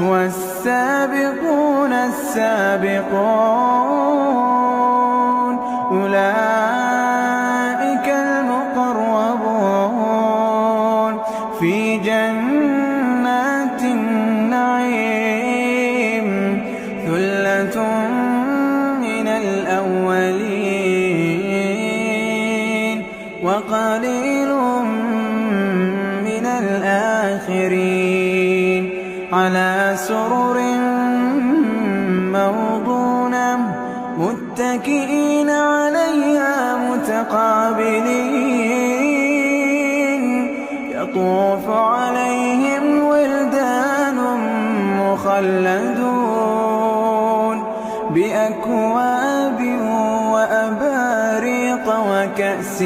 والسابقون السابقون أولئك المقربون في جنات النعيم ثلة من الأولين وقليل من الآخرين على سرر موضونة متكئين عليها متقابلين يطوف عليهم ولدان مخلدون بأكواب وأباريق وكأس